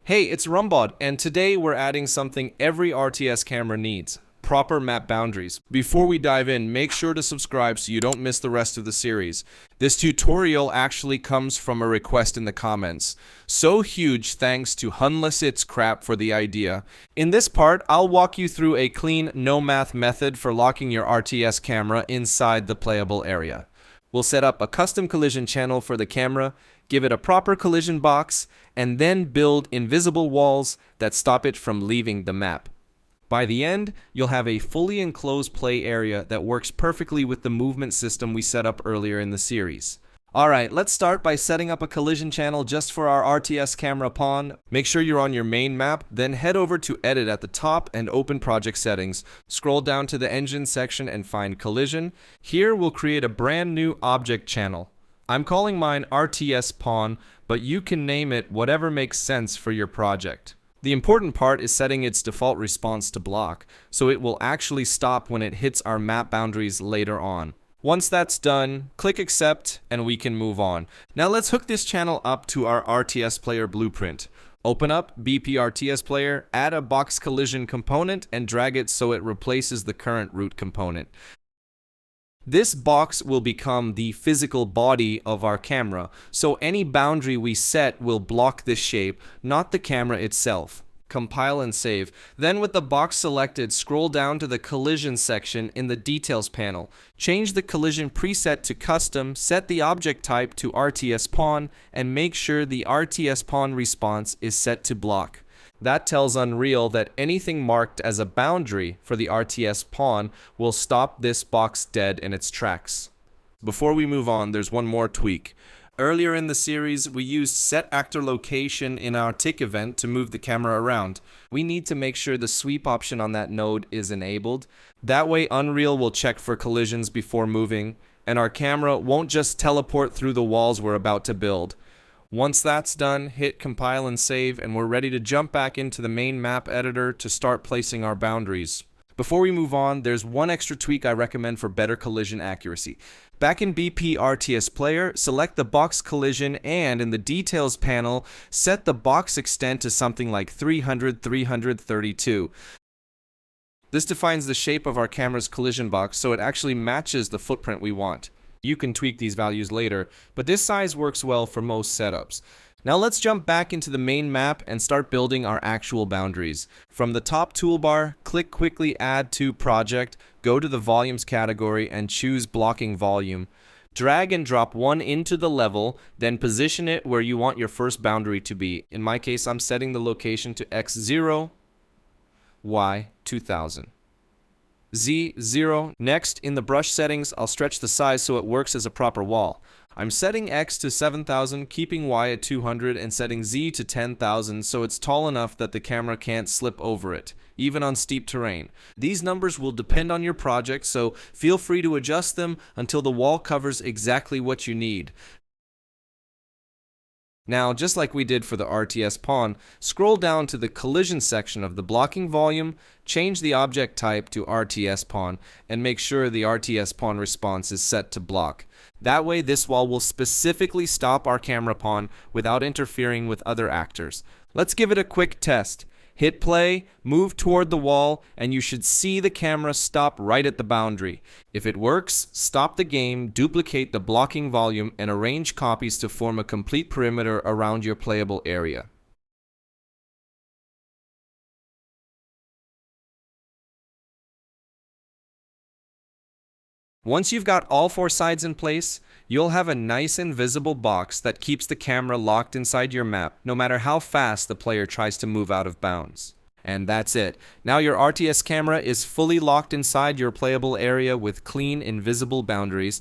Hey, it's Rumbod, and today we're adding something every RTS camera needs: proper map boundaries. Before we dive in, make sure to subscribe so you don't miss the rest of the series. This tutorial actually comes from a request in the comments. So huge thanks to Hunless It's Crap for the idea. In this part, I'll walk you through a clean, no-math method for locking your RTS camera inside the playable area. We'll set up a custom collision channel for the camera, give it a proper collision box, and then build invisible walls that stop it from leaving the map. By the end, you'll have a fully enclosed play area that works perfectly with the movement system we set up earlier in the series. Alright, let's start by setting up a collision channel just for our RTS Camera Pawn. Make sure you're on your main map, then head over to Edit at the top and open Project Settings. Scroll down to the Engine section and find Collision. Here we'll create a brand new object channel. I'm calling mine RTS Pawn, but you can name it whatever makes sense for your project. The important part is setting its default response to block, so it will actually stop when it hits our map boundaries later on. Once that's done, click Accept and we can move on. Now let's hook this channel up to our RTS Player blueprint. Open up BP RTS Player, add a box collision component, and drag it so it replaces the current root component. This box will become the physical body of our camera, so any boundary we set will block this shape, not the camera itself. Compile and save. Then with the box selected, scroll down to the collision section in the details panel. Change the collision preset to custom, set the object type to RTS Pawn, and make sure the RTS Pawn response is set to block. That tells Unreal that anything marked as a boundary for the RTS Pawn will stop this box dead in its tracks. Before we move on, there's one more tweak. Earlier in the series, we used set actor location in our tick event to move the camera around. We need to make sure the sweep option on that node is enabled. That way Unreal will check for collisions before moving, and our camera won't just teleport through the walls we're about to build. Once that's done, hit compile and save, and we're ready to jump back into the main map editor to start placing our boundaries. Before we move on, there's one extra tweak I recommend for better collision accuracy. Back in BP RTS Player, select the box collision and in the details panel, set the box extent to something like 300-332. This defines the shape of our camera's collision box so it actually matches the footprint we want. You can tweak these values later, but this size works well for most setups. Now let's jump back into the main map and start building our actual boundaries. From the top toolbar, click quickly Add to Project, go to the Volumes category and choose Blocking Volume. Drag and drop one into the level, then position it where you want your first boundary to be. In my case, I'm setting the location to X0, Y 2000. Z0. Next, in the brush settings, I'll stretch the size so it works as a proper wall. I'm setting X to 7000, keeping Y at 200, and setting Z to 10,000 so it's tall enough that the camera can't slip over it, even on steep terrain. These numbers will depend on your project, so feel free to adjust them until the wall covers exactly what you need. Now, just like we did for the RTS Pawn, scroll down to the collision section of the blocking volume, change the object type to RTS Pawn, and make sure the RTS Pawn response is set to block. That way, this wall will specifically stop our camera pawn without interfering with other actors. Let's give it a quick test. Hit play, move toward the wall, and you should see the camera stop right at the boundary. If it works, stop the game, duplicate the blocking volume, and arrange copies to form a complete perimeter around your playable area. Once you've got all four sides in place, you'll have a nice invisible box that keeps the camera locked inside your map, no matter how fast the player tries to move out of bounds. And that's it. Now your RTS camera is fully locked inside your playable area with clean, invisible boundaries.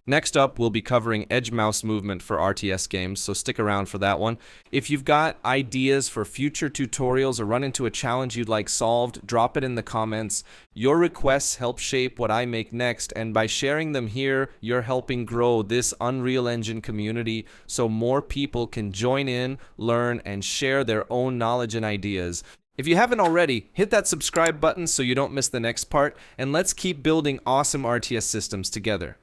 Next up, we'll be covering edge mouse movement for RTS games, so stick around for that one. If you've got ideas for future tutorials or run into a challenge you'd like solved, drop it in the comments. Your requests help shape what I make next, and by sharing them here, you're helping grow this Unreal Engine community so more people can join in, learn, and share their own knowledge and ideas. If you haven't already, hit that subscribe button so you don't miss the next part, and let's keep building awesome RTS systems together.